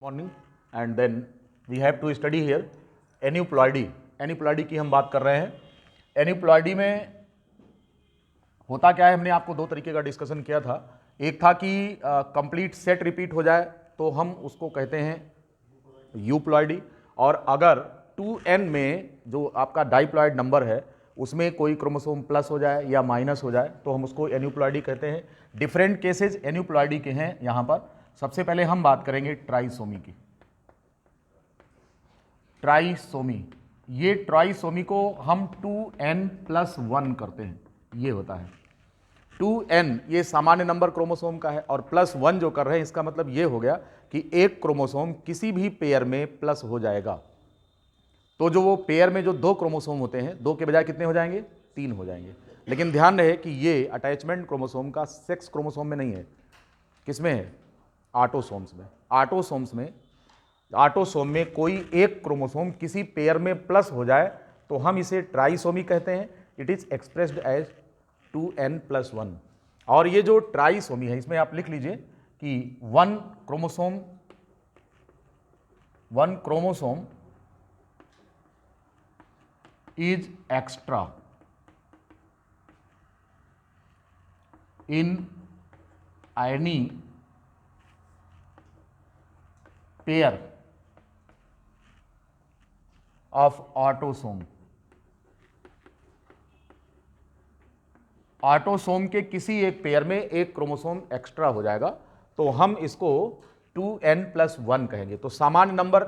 Morning and then we have to study here aneuploidy. Aneuploidy की हम बात कर रहे हैं। एन्यूप्लॉयडी में होता क्या है, हमने आपको दो तरीके का डिस्कशन किया था। एक था कि कंप्लीट सेट रिपीट हो जाए तो हम उसको कहते हैं यूप्लॉयडी, और अगर 2n में जो आपका डाइप्लॉयड नंबर है उसमें कोई क्रोमोसोम प्लस हो जाए या माइनस हो जाए तो हम उसको एन्यूप्लॉयडी कहते हैं। डिफरेंट केसेज एन्यूप्लॉयडी के हैं यहाँ पर। सबसे पहले हम बात करेंगे ट्राइसोमी की। ट्राइसोमी, ये ट्राइसोमी को हम 2n+1 करते हैं, ये होता है 2n, ये सामान्य नंबर क्रोमोसोम का है, और +1 जो कर रहे हैं इसका मतलब ये हो गया कि एक क्रोमोसोम किसी भी पेयर में प्लस हो जाएगा। तो जो वो पेयर में जो दो क्रोमोसोम होते हैं, दो के बजाय कितने हो जाएंगे, 3 हो जाएंगे। लेकिन ध्यान रहे कि ये अटैचमेंट क्रोमोसोम का सेक्स क्रोमोसोम में नहीं है। किसमें है? ऑटोसोम्स में। ऑटोसोम में कोई एक क्रोमोसोम किसी पेयर में प्लस हो जाए तो हम इसे ट्राइसोमी कहते हैं। It is expressed as 2n+1। और ये जो ट्राइसोमी है इसमें आप लिख लीजिए कि one chromosome is extra in any pair of autosome. Autosome के किसी एक पेयर में एक क्रोमोसोम एक्स्ट्रा हो जाएगा तो हम इसको 2n+1 कहेंगे। तो सामान्य नंबर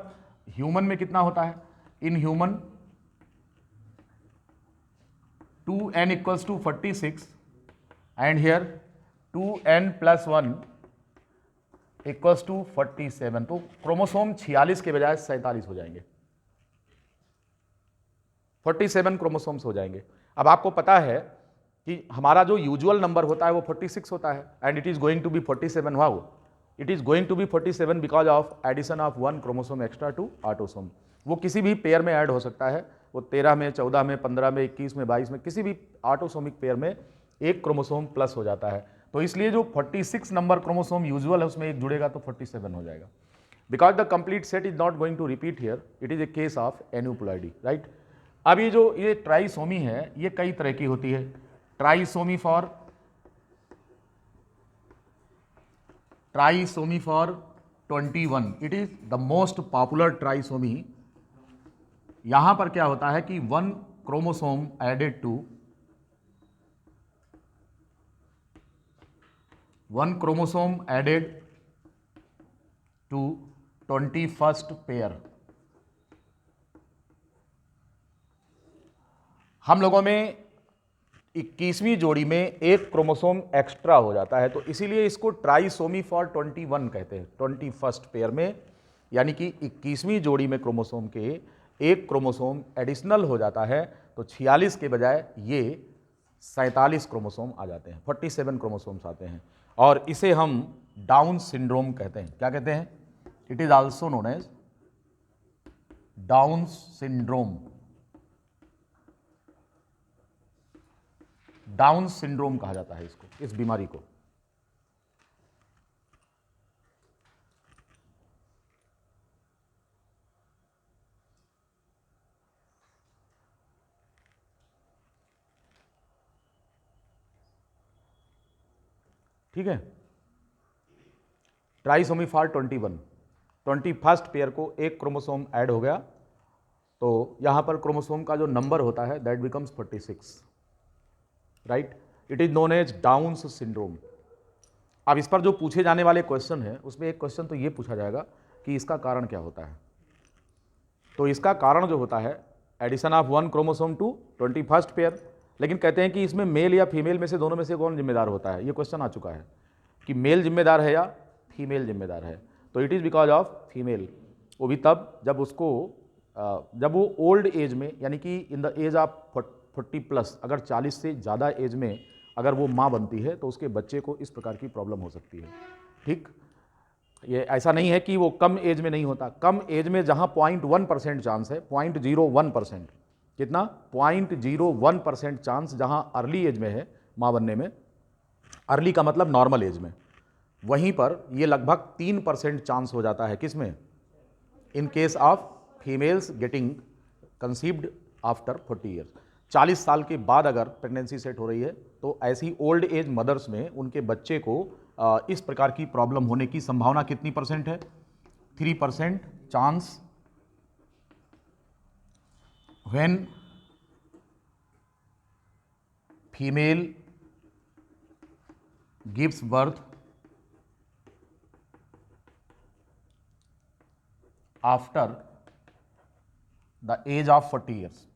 ह्यूमन में कितना होता है? In human 2n = 46 and here 2n+1 = 47। तो क्रोमोसोम 46 के बजाय 47 हो जाएंगे, 47 क्रोमोसोम्स हो जाएंगे। अब आपको पता है कि हमारा जो यूजुअल नंबर होता है वो 46 होता है, and it is going to be 47। How it is going to be 47? Because of addition of 1 chromosome extra to autosome. वो किसी भी पेयर में ऐड हो सकता है, वो 13 में, 14 में, 15 में, 21 में, 22 में, किसी भी ऑटोसोमिक पेयर में एक क्रोमोसोम प्लस हो जाता है। तो इसलिए जो 46 नंबर क्रोमोसोम यूजुअल है उसमें एक जुड़ेगा तो 47 हो जाएगा। Because the complete set is not going to repeat here, it is a case of aneuploidy, right. अब ये ट्राइसोमी है ये कई तरह की होती है। Trisomy for 21, it is the most popular trisomy. यहां पर क्या होता है कि 1 chromosome added to 21st pair. हम लोगों में 21वीं जोड़ी में एक क्रोमोसोम एक्स्ट्रा हो जाता है, तो इसीलिए इसको ट्राइसोमी फॉर 21 कहते हैं। 21st पेयर में यानी कि 21वीं जोड़ी में क्रोमोसोम के एक क्रोमोसोम एडिशनल हो जाता है तो 46 के बजाय ये 47 क्रोमोसोम आ जाते हैं, 47 क्रोमोसोम्स आते हैं, और इसे हम डाउन सिंड्रोम कहते हैं। क्या कहते हैं? It is also known as Down syndrome. Down syndrome कहा जाता है इसको, इस बीमारी को। ठीक है। ट्राइसोमी फॉर 21st पेयर को एक क्रोमोसोम ऐड हो गया तो यहां पर क्रोमोसोम का जो नंबर होता है that becomes 46, right. It is known as Down's syndrome. अब इस पर जो पूछे जाने वाले क्वेश्चन है उसमें एक क्वेश्चन तो ये पूछा जाएगा कि इसका कारण क्या होता है। तो इसका कारण जो होता है addition of 1 chromosome to 21st pair. लेकिन कहते हैं कि इसमें मेल या फीमेल में से दोनों में से कौन जिम्मेदार होता है। ये क्वेश्चन आ चुका है कि मेल जिम्मेदार है या फीमेल जिम्मेदार है। तो it is because of female. वो भी तब जब वो ओल्ड एज में, यानी कि इन द एज ऑफ 40+, अगर 40 से ज़्यादा एज में अगर वो माँ बनती है तो उसके बच्चे को इस प्रकार की प्रॉब्लम हो सकती है। ठीक, ये ऐसा नहीं है कि वो कम एज में नहीं होता। कम एज में जहाँ 0.1% चांस है, 0.01%, कितना 0.01% चांस जहाँ अर्ली एज में है माँ बनने में। अर्ली का मतलब नॉर्मल एज में, वहीं पर ये लगभग 3% चांस हो जाता है किसमें, in case of females getting conceived after 40 years. 40 साल के बाद अगर प्रेगनेंसी सेट हो रही है तो ऐसी ओल्ड एज मदर्स में उनके बच्चे को इस प्रकार की प्रॉब्लम होने की संभावना कितनी परसेंट है, 3% chance when female gives birth after the age of 40 years.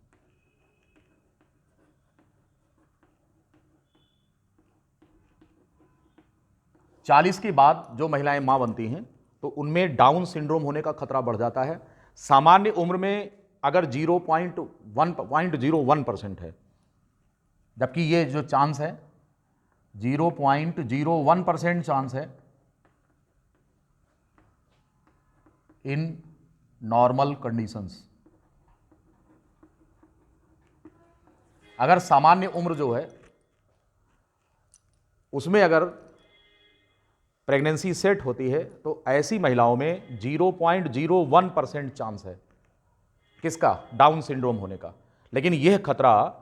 चालीस के बाद जो महिलाएं मां बनती हैं तो उनमें डाउन सिंड्रोम होने का खतरा बढ़ जाता है। सामान्य उम्र में अगर 0.01% है, जबकि ये जो चांस है 0.01% चांस है इन नॉर्मल कंडीशंस। अगर सामान्य उम्र जो है उसमें अगर प्रेगनेंसी सेट होती है तो ऐसी महिलाओं में 0.01% चांस है किसका, डाउन सिंड्रोम होने का। लेकिन यह खतरा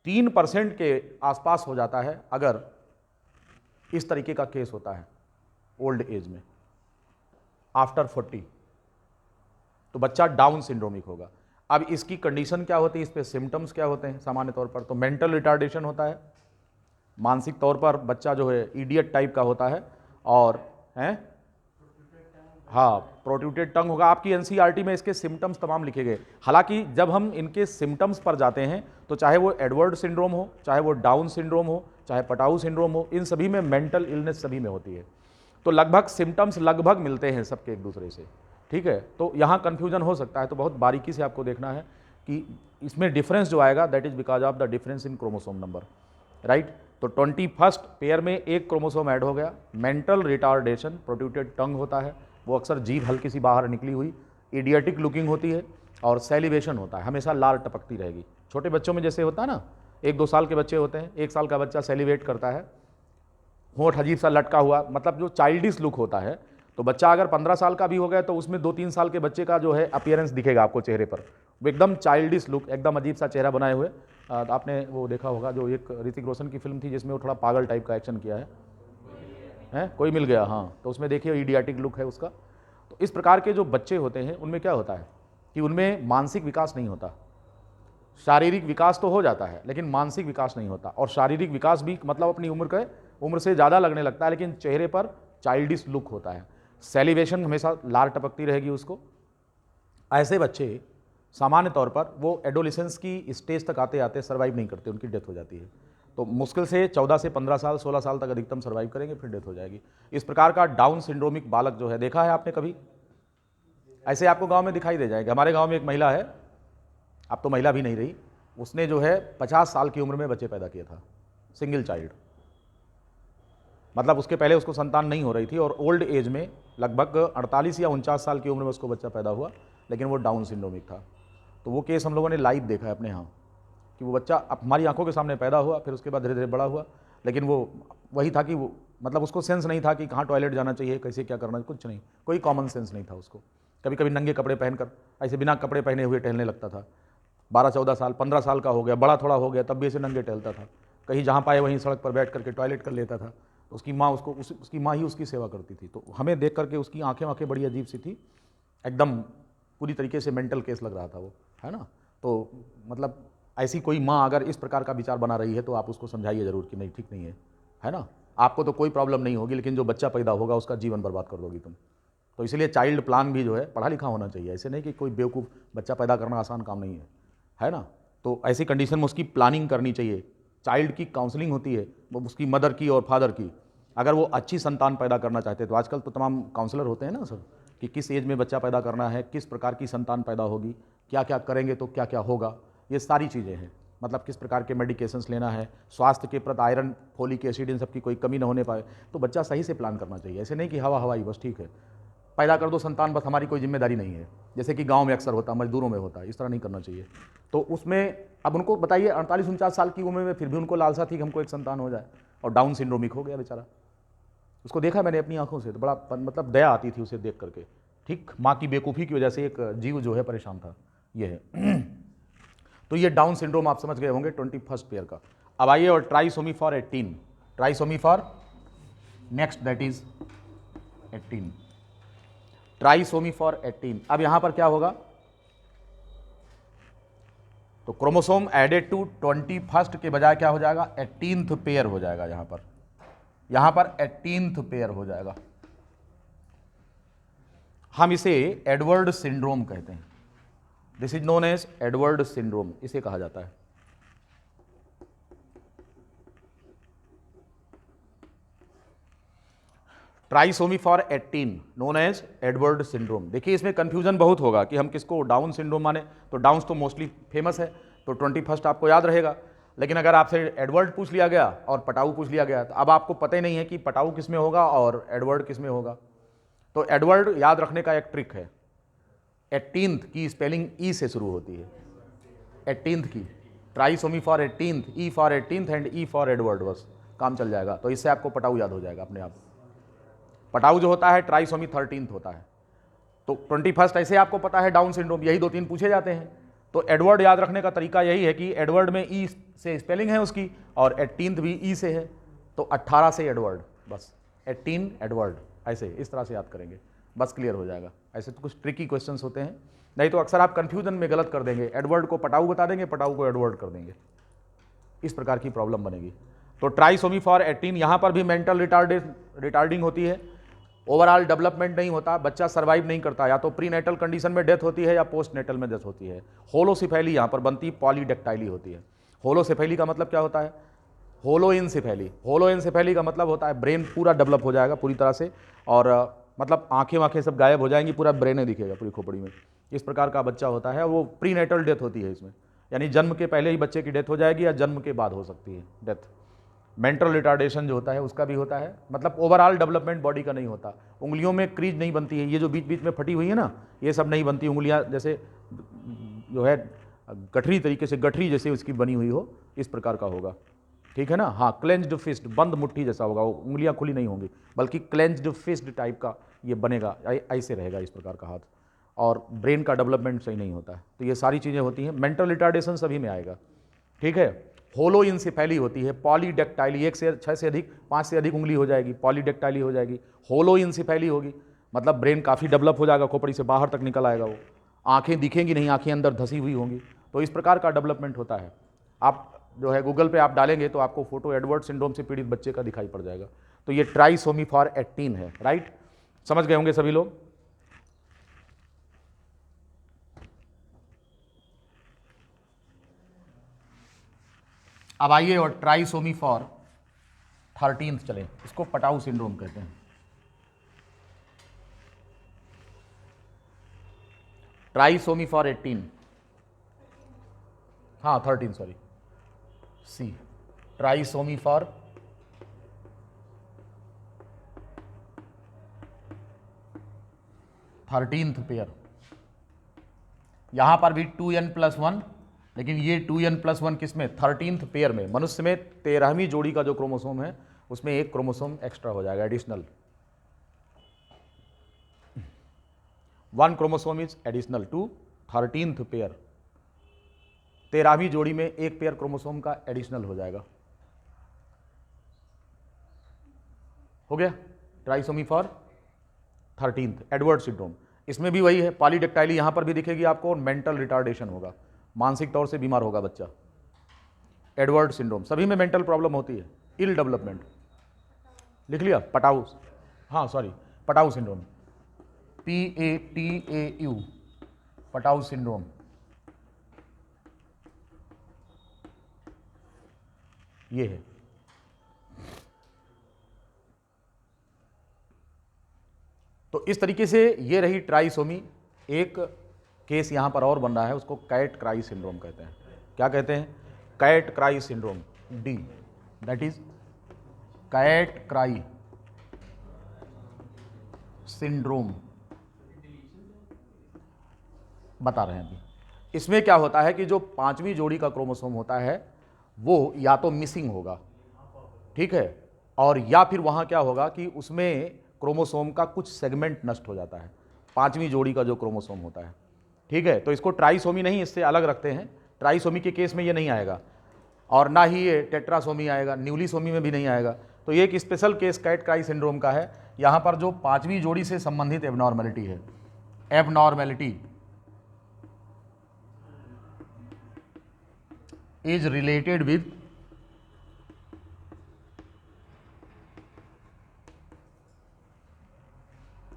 3% के आसपास हो जाता है अगर इस तरीके का केस होता है ओल्ड एज में आफ्टर 40, तो बच्चा डाउन सिंड्रोमिक होगा। अब इसकी कंडीशन क्या होती है, इस पे सिम्टम्स क्या होते हैं सामान्य तौर पर, तो मेंटल रिटार्डेशन होता है, मानसिक तौर पर बच्चा जो है इडियट टाइप का होता है, और हाँ प्रोट्रूटेड टंग होगा। आपकी एनसीईआरटी में इसके सिम्टम्स तमाम लिखे गए। हालांकि जब हम इनके सिम्टम्स पर जाते हैं तो चाहे वो एडवर्ड सिंड्रोम हो, चाहे वो डाउन सिंड्रोम हो, चाहे पटाऊ सिंड्रोम हो, इन सभी में मेंटल इलनेस सभी में होती है। तो लगभग सिम्टम्स लगभग मिलते हैं सबके एक दूसरे से, ठीक है। तो यहाँ कन्फ्यूजन हो सकता है, तो बहुत बारीकी से आपको देखना है कि इसमें डिफरेंस जो आएगा that is because of the difference in chromosome number, right. तो 21st पेयर में एक क्रोमोसोम ऐड हो गया। मेंटल रिटार्डेशन, प्रोट्रूटेड टंग होता है, वो अक्सर जीभ हल्की सी बाहर निकली हुई, इडियटिक लुकिंग होती है, और सेलिवेशन होता है, हमेशा लार टपकती रहेगी। छोटे बच्चों में जैसे होता है ना, 1-2 साल के बच्चे होते हैं, 1 साल का बच्चा सेलिवेट करता है, होंठ अजीब सा लटका हुआ, मतलब जो चाइल्डिश लुक होता है। तो बच्चा अगर 15 साल का भी हो गया तो उसमें 2-3 साल के बच्चे का जो है अपीयरेंस दिखेगा आपको चेहरे पर, वो एकदम चाइल्डिश लुक, एकदम अजीब सा चेहरा बनाए हुए। आपने वो देखा होगा जो एक ऋतिक रोशन की फिल्म थी जिसमें वो थोड़ा पागल टाइप का एक्शन किया है कोई मिल गया, हाँ, तो उसमें देखिए इडियाटिक लुक है उसका। तो इस प्रकार के जो बच्चे होते हैं उनमें क्या होता है कि उनमें मानसिक विकास नहीं होता। शारीरिक विकास तो हो जाता है लेकिन मानसिक विकास नहीं होता, और शारीरिक विकास भी मतलब अपनी उम्र से ज़्यादा लगने लगता है, लेकिन चेहरे पर चाइल्डिश लुक होता है, सेलिवेशन हमेशा लार टपकती रहेगी उसको। ऐसे बच्चे सामान्य तौर पर वो एडोलिसेंस की स्टेज तक आते आते सर्वाइव नहीं करते, उनकी डेथ हो जाती है। तो मुश्किल से 14 से 15 साल 16 साल तक अधिकतम सर्वाइव करेंगे, फिर डेथ हो जाएगी। इस प्रकार का डाउन सिंड्रोमिक बालक जो है, देखा है आपने कभी? ऐसे आपको गांव में दिखाई दे जाएगा। हमारे गांव में एक महिला है, अब तो महिला भी नहीं रही, उसने जो है 50 साल की उम्र में बच्चे पैदा किया था, सिंगल चाइल्ड, मतलब उसके पहले उसको संतान नहीं हो रही थी, और ओल्ड एज में लगभग 48 या 49 साल की उम्र में उसको बच्चा पैदा हुआ, लेकिन वो डाउन सिंड्रोमिक था। तो वो केस हम लोगों ने लाइव देखा है अपने यहाँ कि वो बच्चा अब हमारी आंखों के सामने पैदा हुआ, फिर उसके बाद धीरे धीरे बड़ा हुआ, लेकिन वो वही था कि वो मतलब उसको सेंस नहीं था कि कहाँ टॉयलेट जाना चाहिए, कैसे क्या करना है, कुछ नहीं, कोई कॉमन सेंस नहीं था उसको। कभी कभी नंगे कपड़े पहनकर ऐसे बिना कपड़े पहने हुए टहलने लगता था। 12-14 साल 15 साल का हो गया, बड़ा थोड़ा हो गया, तब भी ऐसे नंगे टहलता था, कहीं जहाँ पाए वहीं सड़क पर बैठ करके टॉयलेट कर लेता था। तो उसकी माँ उसकी माँ ही उसकी सेवा करती थी। तो हमें देख करके उसकी आँखें बड़ी अजीब सी थी, एकदम पूरी तरीके से मेंटल केस लग रहा था वो, है ना। तो मतलब ऐसी कोई माँ अगर इस प्रकार का विचार बना रही है तो आप उसको समझाइए ज़रूर कि नहीं, ठीक नहीं है ना। आपको तो कोई प्रॉब्लम नहीं होगी, लेकिन जो बच्चा पैदा होगा उसका जीवन बर्बाद कर दोगी तुम। तो इसलिए चाइल्ड प्लान भी जो है पढ़ा लिखा होना चाहिए, ऐसे नहीं कि कोई बेवकूफ़, बच्चा पैदा करना आसान काम नहीं है ना। तो ऐसी कंडीशन में उसकी प्लानिंग करनी चाहिए। चाइल्ड की काउंसलिंग होती है, वो उसकी मदर की और फादर की, अगर वो अच्छी संतान पैदा करना चाहते हैं तो आजकल तो तमाम काउंसलर होते हैं ना सर, कि किस एज में बच्चा पैदा करना है, किस प्रकार की संतान पैदा होगी, क्या क्या करेंगे तो क्या क्या होगा, ये सारी चीज़ें हैं। मतलब किस प्रकार के मेडिकेशंस लेना है, स्वास्थ्य के प्रति आयरन, फोलिक एसिड, इन सब की कोई कमी ना होने पाए, तो बच्चा सही से प्लान करना चाहिए। ऐसे नहीं कि हवा हवाई बस ठीक है पैदा कर दो संतान, बस हमारी कोई जिम्मेदारी नहीं है, जैसे कि गांव में अक्सर होता है, मजदूरों में होता है, इस तरह नहीं करना चाहिए। तो उसमें अब उनको बताइए 48-49 साल की उम्र में फिर भी उनको लालसा थी कि हमको एक संतान हो जाए, और डाउन सिंड्रोमिक हो गया बेचारा। उसको देखा मैंने अपनी आंखों से, तो बड़ा मतलब दया आती थी उसे देख करके। ठीक, माँ की बेवकूफ़ी की वजह से एक जीव जो है परेशान था, ये है। तो ये डाउन सिंड्रोम आप समझ गए होंगे 21st पेयर का। अब आइए और trisomy for 18, trisomy for next that is 18, trisomy for 18। अब यहां पर क्या होगा, तो क्रोमोसोम एडेड टू 21st के बजाय क्या हो जाएगा, 18th पेयर हो जाएगा। यहां पर 18th पेयर हो जाएगा। हम इसे एडवर्ड सिंड्रोम कहते हैं। This is known as Edward syndrome, इसे कहा जाता है। Trisomy for 18 known as Edward syndrome. देखिए इसमें कंफ्यूजन बहुत होगा कि हम किसको डाउन सिंड्रोम माने, तो डाउन्स तो मोस्टली फेमस है, तो 21st आपको याद रहेगा। लेकिन अगर आपसे एडवर्ड पूछ लिया गया और पटाऊ पूछ लिया गया, तो अब आपको पता ही नहीं है कि पटाऊ किस में होगा और एडवर्ड किस में होगा। तो एडवर्ड याद रखने का एक ट्रिक है, 18th की स्पेलिंग ई से शुरू होती है, 18th की, trisomy for 18th, E for 18th and E for Edward, बस काम चल जाएगा। तो इससे आपको पटाऊ याद हो जाएगा अपने आप। पटाऊ जो होता है ट्राइसोमी 13th होता है। तो 21st ऐसे आपको पता है, डाउन सिंड्रोम, यही 2-3 पूछे जाते हैं। तो एडवर्ड याद रखने का तरीका यही है कि एडवर्ड में ई से स्पेलिंग है उसकी, और 18th भी ई से है, तो 18 से एडवर्ड, बस 18 एडवर्ड, ऐसे इस तरह से याद करेंगे, बस क्लियर हो जाएगा। ऐसे तो कुछ ट्रिकी क्वेश्चंस होते हैं, नहीं तो अक्सर आप कंफ्यूजन में गलत कर देंगे, एडवर्ड को पटाऊ बता देंगे, पटाऊ को एडवर्ड कर देंगे, इस प्रकार की प्रॉब्लम बनेगी। तो ट्राइसोमी फॉर 18, यहां पर भी मेंटल रिटार्डिंग होती है, ओवरऑल डेवलपमेंट नहीं होता, बच्चा सर्वाइव नहीं करता, या तो प्रीनेटल कंडीशन में डेथ होती है या पोस्ट नेटल में डेथ होती है। होलोसिफेली यहाँ पर बनती, पॉलीडेक्टाइली होती है। होलोसिफेली का मतलब क्या होता है, होलोइनसिफेली, होलोइनसिफेली का मतलब होता है ब्रेन पूरा डेवलप हो जाएगा पूरी तरह से, और मतलब आंखें सब गायब हो जाएंगी, पूरा ब्रेन ही दिखेगा पूरी खोपड़ी में, इस प्रकार का बच्चा होता है। वो प्रीनेटल डेथ होती है इसमें, यानी जन्म के पहले ही बच्चे की डेथ हो जाएगी या जन्म के बाद हो सकती है डेथ। मेंटल रिटार्डेशन जो होता है उसका भी होता है, मतलब ओवरऑल डेवलपमेंट बॉडी का नहीं होता। उंगलियों में क्रीज नहीं बनती है, ये जो बीच बीच में फटी हुई है ना, ये सब नहीं बनती उंगलियां, जैसे जो है गठरी तरीके से, गठरी जैसे उसकी बनी हुई हो, इस प्रकार का होगा, ठीक है ना। हाँ, क्लेंज्ड फिस्ट, बंद मुट्ठी जैसा होगा, उंगलियां खुली नहीं होंगी, बल्कि क्लेंज्ड फिस्ट टाइप का ये बनेगा, ऐसे रहेगा इस प्रकार का हाथ, और ब्रेन का डेवलपमेंट सही नहीं होता है। तो ये सारी चीज़ें होती हैं, मेंटल रिटार्डेशन सभी में आएगा, ठीक है। होलोइनसिफेली होती है, पॉलीडेक्टाइली, 1 से 6 से अधिक, 5 से अधिक उंगली हो जाएगी, पॉलीडेक्टाइली हो जाएगी। होलोइनसिफेली होगी, मतलब ब्रेन काफ़ी डेवलप हो जाएगा, खोपड़ी से बाहर तक निकल आएगा वो, आंखें दिखेंगी नहीं, आंखें अंदर धसी हुई होंगी, तो इस प्रकार का डेवलपमेंट होता है। आप जो है गूगल पे आप डालेंगे तो आपको फोटो एडवर्ड सिंड्रोम से पीड़ित बच्चे का दिखाई पड़ जाएगा। तो ये ट्राइसोमी फॉर 18 है, राइट, समझ गए होंगे सभी लोग। अब आइए और ट्राइसोमी फॉर 13th चलें, इसको पटाऊ सिंड्रोम कहते हैं। ट्राइसोमी फॉर 18, हाँ 13 sorry, C, trisomy for 13th pair. यहां पर भी 2n+1, लेकिन ये 2n+1 किस में, 13th पेयर में। मनुष्य में 13वीं जोड़ी का जो क्रोमोसोम है उसमें एक क्रोमोसोम एक्स्ट्रा हो जाएगा, additional, 1 chromosome is additional to 13th pair. 13वीं जोड़ी में एक पेयर क्रोमोसोम का एडिशनल हो जाएगा, हो गया trisomy for 13th, Edward syndrome. इसमें भी वही है, पॉलीडेक्टाइली यहां पर भी दिखेगी आपको, और मेंटल रिटार्डेशन होगा, मानसिक तौर से बीमार होगा बच्चा। एडवर्ड सिंड्रोम सभी में मेंटल प्रॉब्लम होती है, इल डेवलपमेंट, लिख लिया, पटाऊ, हाँ sorry, Patau syndrome, PATAU, Patau syndrome, ये है। तो इस तरीके से ये रही ट्राइसोमी। एक केस यहां पर और बन रहा है, उसको कैट क्राई सिंड्रोम कहते हैं। क्या कहते हैं, cat cry syndrome, D, that is cat cry syndrome, बता रहे हैं अभी। इसमें क्या होता है कि जो 5वीं जोड़ी का क्रोमोसोम होता है वो या तो मिसिंग होगा, ठीक है, और या फिर वहाँ क्या होगा कि उसमें क्रोमोसोम का कुछ सेगमेंट नष्ट हो जाता है, 5वीं जोड़ी का जो क्रोमोसोम होता है, ठीक है। तो इसको ट्राइसोमी नहीं, इससे अलग रखते हैं। ट्राइसोमी के केस में ये नहीं आएगा और ना ही ये टेट्रासोमी आएगा, न्यूलीसोमी में भी नहीं आएगा। तो ये एक special case cat cry syndrome का है। यहाँ पर जो 5वीं जोड़ी से संबंधित एबनॉर्मेलिटी है, abnormality is related with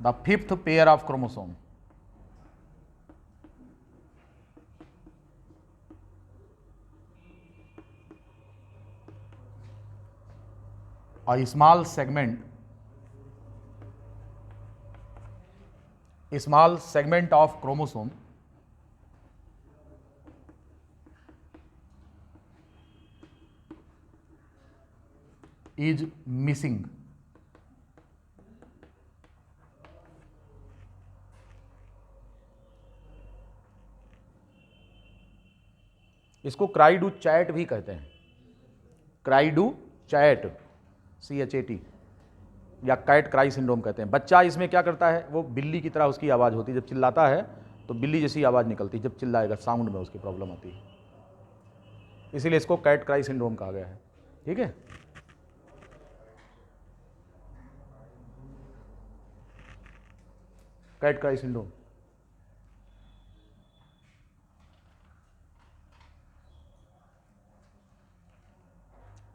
the 5th pair of chromosome. A small segment of chromosome is missing. इसको क्राइडू चैट भी कहते हैं, क्राइडू चैट, CHAT, या कैट क्राई सिंड्रोम कहते हैं। बच्चा इसमें क्या करता है, वो बिल्ली की तरह उसकी आवाज़ होती है, जब चिल्लाता है तो बिल्ली जैसी आवाज़ निकलती है, जब चिल्लाएगा साउंड में उसकी प्रॉब्लम आती है, इसीलिए इसको कैट क्राई सिंड्रोम कहा गया है, ठीक है। कैट क्राई सिंड्रोम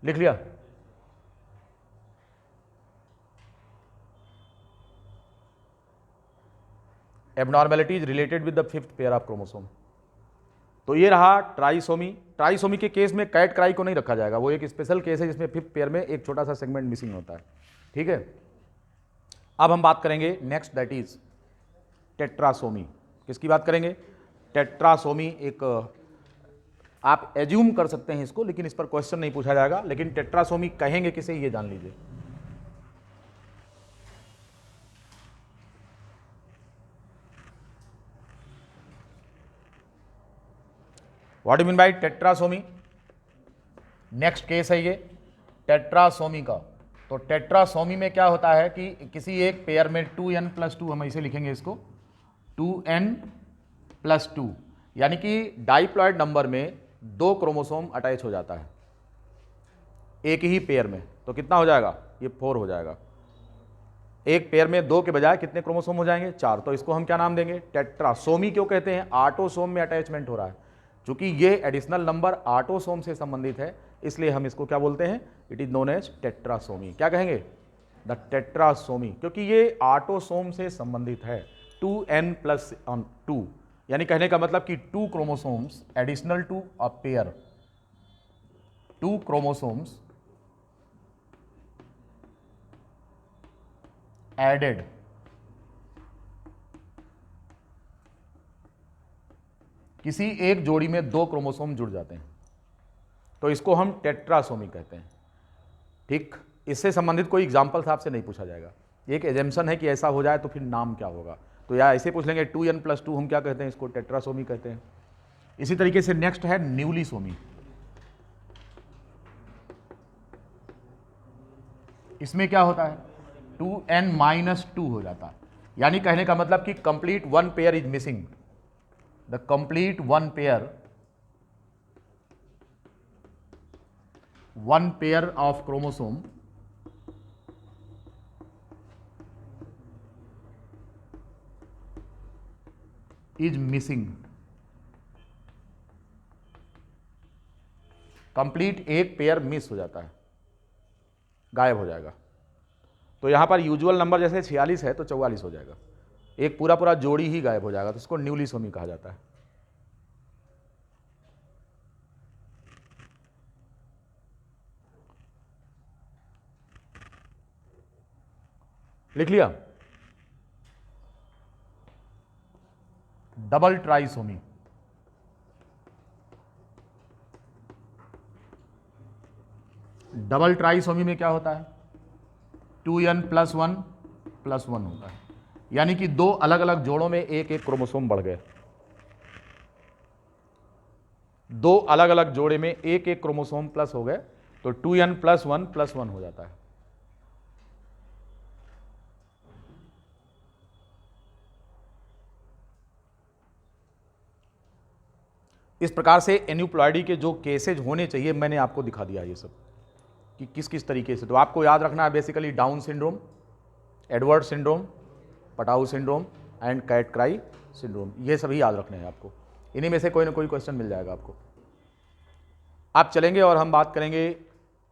लिख लिया। Abnormality is related with the 5th pair of chromosome. तो ये रहा ट्राइसोमी। ट्राइसोमी के केस में कैट क्राई को नहीं रखा जाएगा, वो एक स्पेशल केस है जिसमें 5th पेयर में एक छोटा सा सेगमेंट मिसिंग होता है, ठीक है। अब हम बात करेंगे नेक्स्ट, दैट इज टेट्रासोमी। किसकी बात करेंगे? टेट्रासोमी। एक आप एज्यूम कर सकते हैं इसको, लेकिन इस पर क्वेश्चन नहीं पूछा जाएगा, लेकिन टेट्रासोमी कहेंगे किसे ये जान लीजिए। What do mean by tetrasomy? Next case है ये टेट्रासोमी का। तो टेट्रासोमी में क्या होता है कि किसी एक पेयर में 2n+2, हम इसे लिखेंगे इसको 2n+2, यानी कि डाइप्लॉइड नंबर में 2 क्रोमोसोम अटैच हो जाता है एक ही पेयर में। तो कितना हो जाएगा? ये 4 हो जाएगा। एक पेयर में 2 के बजाय कितने क्रोमोसोम हो जाएंगे? 4। तो इसको हम क्या नाम देंगे? टेट्रासोमी। क्यों कहते हैं? ऑटोसोम में अटैचमेंट हो रहा है, चूंकि ये एडिशनल नंबर ऑटोसोम से संबंधित है, इसलिए हम इसको क्या बोलते हैं? It is known as tetrasomy. क्या कहेंगे? द टेट्रासोमी, क्योंकि ये ऑटोसोम से संबंधित है। 2n+2, यानी कहने का मतलब कि 2 chromosomes additional to a pair, 2 chromosomes added किसी एक जोड़ी में 2 क्रोमोसोम जुड़ जाते हैं, तो इसको हम टेट्रासोमी कहते हैं, ठीक। इससे संबंधित कोई एग्जाम्पल्स आपसे नहीं पूछा जाएगा। एक एजम्पशन है कि ऐसा हो जाए तो फिर नाम क्या होगा, तो या ऐसे पूछ लेंगे 2n+2 हम क्या कहते हैं? इसको टेट्रासोमी कहते हैं। इसी तरीके से नेक्स्ट है न्यूलीसोमी। इसमें क्या होता है? 2n-2 हो जाता है, यानी कहने का मतलब कि complete 1 pair is missing. The complete 1 pair of chromosome is missing। Complete एक पेयर मिस हो जाता है, गायब हो जाएगा। तो यहां पर यूजुअल नंबर जैसे 46 है तो 44 हो जाएगा, एक पूरा पूरा जोड़ी ही गायब हो जाएगा, तो इसको न्यूलीसोमी कहा जाता है। लिख लिया? Double trisomy. डबल ट्राइसोमी में क्या होता है? 2n+1+1 होता है, यानी कि 2 अलग अलग जोड़ों में एक एक क्रोमोसोम बढ़ गए। 2 अलग अलग जोड़े में एक एक क्रोमोसोम प्लस हो गए, तो 2n+1+1 हो जाता है। इस प्रकार से एन्यूप्लॉयडी के जो केसेज होने चाहिए मैंने आपको दिखा दिया ये सब कि किस किस तरीके से। तो आपको याद रखना है basically Down syndrome, Edward syndrome, Patau syndrome and cat cry syndrome, ये सभी याद रखने हैं आपको। इन्हीं में से कोई ना कोई क्वेश्चन मिल जाएगा आपको। आप चलेंगे और हम बात करेंगे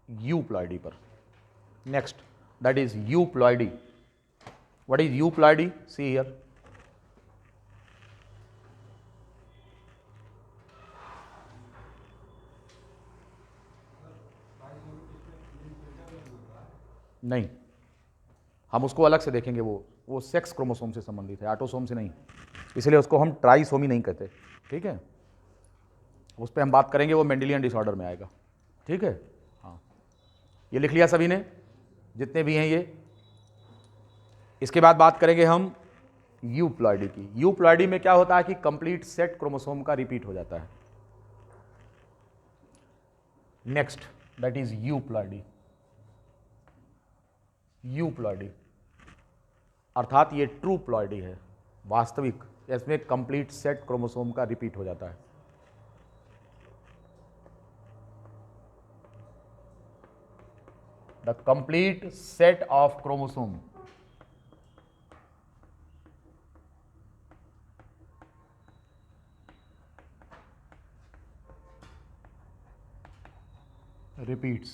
यूप्लॉयडी पर। Next that is euploidy. What is euploidy? See here, नहीं, हम उसको अलग से देखेंगे। वो सेक्स क्रोमोसोम से संबंधित है, ऑटोसोम से नहीं, इसलिए उसको हम ट्राइसोमी नहीं कहते, ठीक है। उस पर हम बात करेंगे, वो मेंडेलियन डिसऑर्डर में आएगा, ठीक है। हाँ, ये लिख लिया सभी ने, जितने भी हैं ये। इसके बाद बात करेंगे हम यूप्लॉयडी की। यूप्लॉयडी में क्या होता है कि कंप्लीट सेट क्रोमोसोम का रिपीट हो जाता है। Next that is euploidy. Euploidy अर्थात ये ट्रू प्लॉयडी है, वास्तविक, इसमें कंप्लीट सेट क्रोमोसोम का रिपीट हो जाता है। The complete set of chromosome repeats.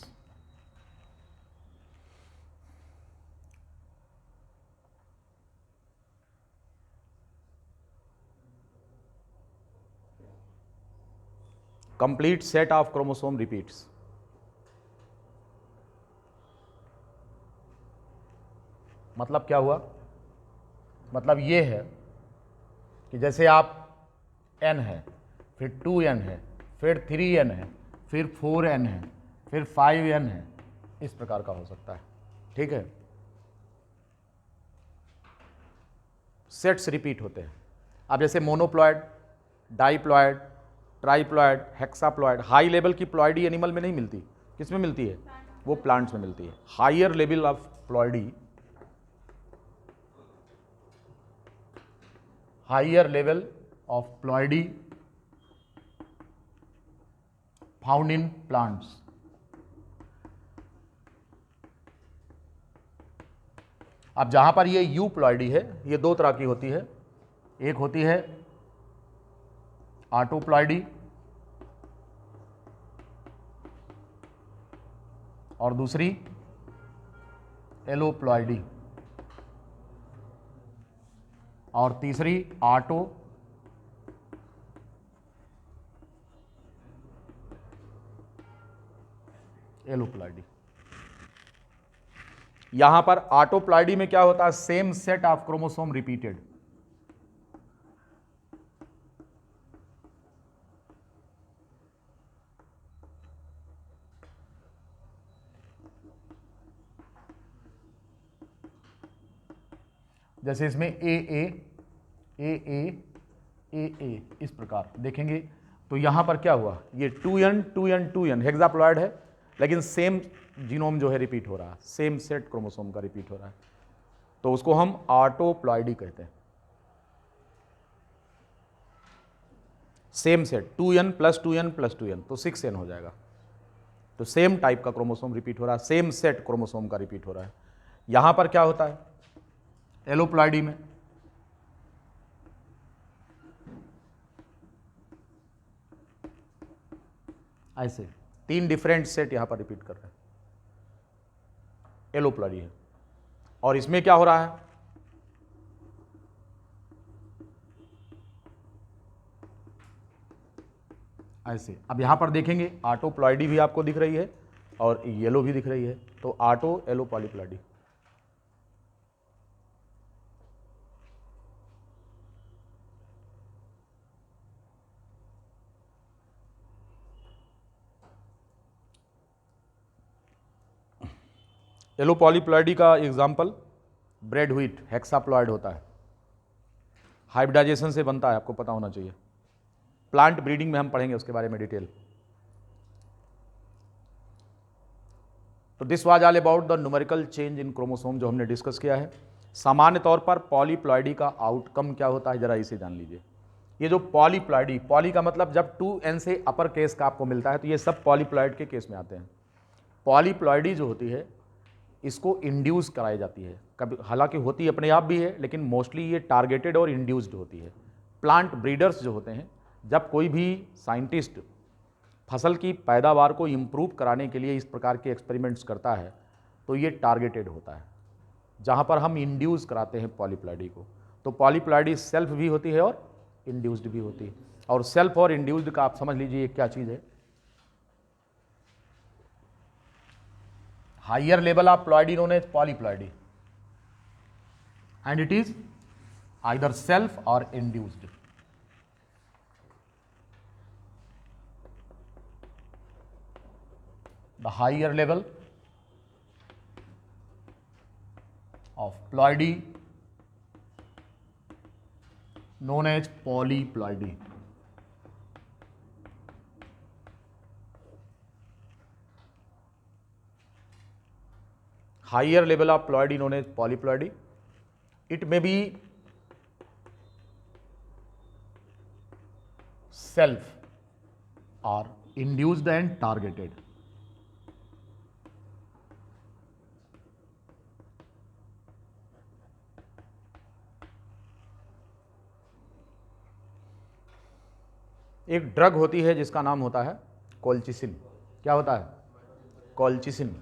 Complete set of chromosome repeats. मतलब क्या हुआ? मतलब ये है कि जैसे आप n है, फिर 2n है, फिर 3n है, फिर 4n है, फिर 5n है, इस प्रकार का हो सकता है, ठीक है। सेट्स रिपीट होते हैं। अब जैसे मोनोप्लॉयड, डाइप्लॉयड, ट्राइप्लॉयड, हेक्साप्लॉयड, हाई लेवल की प्लॉयडी एनिमल में नहीं मिलती, किस में मिलती है? वो प्लांट्स में मिलती है। Higher level of ploidy, higher level of ploidy found in plants. अब जहां पर ये यूप्लॉयडी है, ये दो तरह की होती है। एक होती है ऑटोप्लॉयडी और दूसरी एलोप्लॉयडी और तीसरी ऑटो एलोप्लॉयडी। यहां पर ऑटोप्लॉयडी में क्या होता है? Same set of chromosome repeated. जैसे इसमें ए इस प्रकार देखेंगे तो यहां पर क्या हुआ? ये 2n हेक्साप्लॉयड है, लेकिन सेम जीनोम जो है रिपीट हो रहा है, सेम सेट क्रोमोसोम का रिपीट हो रहा है, तो उसको हम ऑटोप्लॉयडी कहते हैं। Same set 2n plus 2n plus 2n तो 6n हो जाएगा। तो सेम टाइप का क्रोमोसोम रिपीट हो रहा है, सेम सेट क्रोमोसोम का रिपीट हो रहा है। यहां पर क्या होता है एलोप्लॉयडी में? ऐसे 3 डिफरेंट सेट यहां पर रिपीट कर रहे हैं, एलोप्लॉयडी है। और इसमें क्या हो रहा है? ऐसे। अब यहां पर देखेंगे ऑटोप्लॉयडी भी आपको दिख रही है और येलो भी दिख रही है, तो ऑटो एलो पॉलीप्लॉयडी। येलो पॉलीप्लॉयडी का एग्जाम्पल ब्रेड व्हीट हेक्साप्लॉयड होता है, हाइब्रिडाइजेशन से बनता है, आपको पता होना चाहिए। प्लांट ब्रीडिंग में हम पढ़ेंगे उसके बारे में डिटेल। तो this was all about the numerical change in chromosome जो हमने डिस्कस किया है। सामान्य तौर पर पॉलीप्लॉयडी का आउटकम क्या होता है, जरा इसे जान लीजिए। ये जो पॉलीप्लॉइडी, पॉली का मतलब जब 2n से अपर केस का आपको मिलता है तो ये सब पॉलीप्लॉइड के केस में आते हैं। पॉलीप्लॉइडी जो होती है इसको इंड्यूस कराई जाती है, कभी हालांकि होती अपने आप भी है, लेकिन मोस्टली ये टारगेटेड और इंड्यूस्ड होती है। प्लांट ब्रीडर्स जो होते हैं, जब कोई भी साइंटिस्ट फसल की पैदावार को इम्प्रूव कराने के लिए इस प्रकार के एक्सपेरिमेंट्स करता है तो ये टारगेटेड होता है, जहाँ पर हम इंड्यूस कराते हैं पॉलीप्लॉइडी को। तो पॉलीप्लॉइडी सेल्फ भी होती है और इंड्यूस्ड भी होती है। और सेल्फ और इंड्यूस्ड का आप समझ लीजिए क्या चीज़ है। Higher level of ploidy known as polyploidy and it is either self or induced. The higher level of ploidy known as polyploidy. Higher level of ploidy known as polyploidy. It may be self or induced and targeted. एक drug होती है जिसका नाम होता है colchicine. क्या होता है? कोल्चिसिन।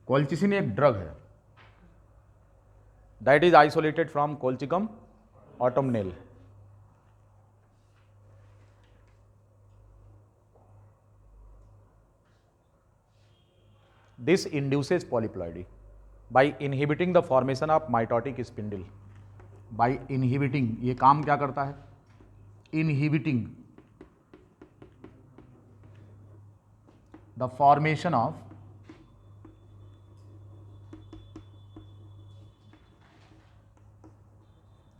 कोल्चिसिन एक ड्रग है that is isolated from colchicum autumnale. This induces polyploidy by inhibiting the formation of mitotic spindle. By inhibiting, ये काम क्या करता है? Inhibiting the formation of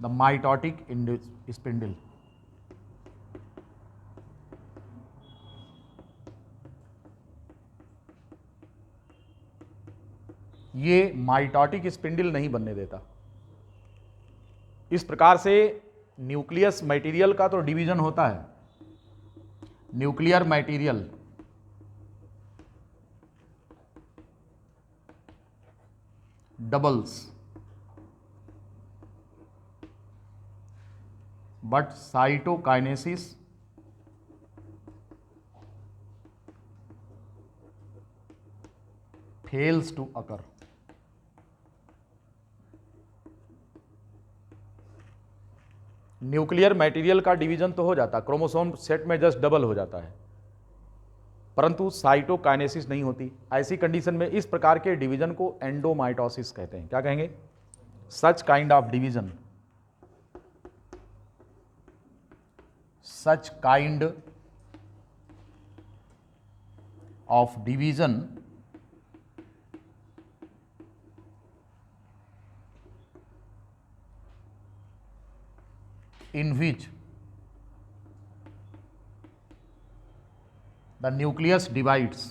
the mitotic spindle. ये माइटोटिक स्पिंडल नहीं बनने देता। इस प्रकार से न्यूक्लियस मटेरियल का तो डिवीजन होता है। Nuclear material doubles, but cytokinesis fails to occur. Nuclear material का डिवीजन तो हो जाता, क्रोमोसोम सेट में जस्ट डबल हो जाता है, परंतु साइटोकाइनेसिस नहीं होती। ऐसी कंडीशन में इस प्रकार के डिवीजन को एंडोमाइटोसिस कहते हैं। क्या कहेंगे? Such kind of division, such kind of division in which the nucleus divides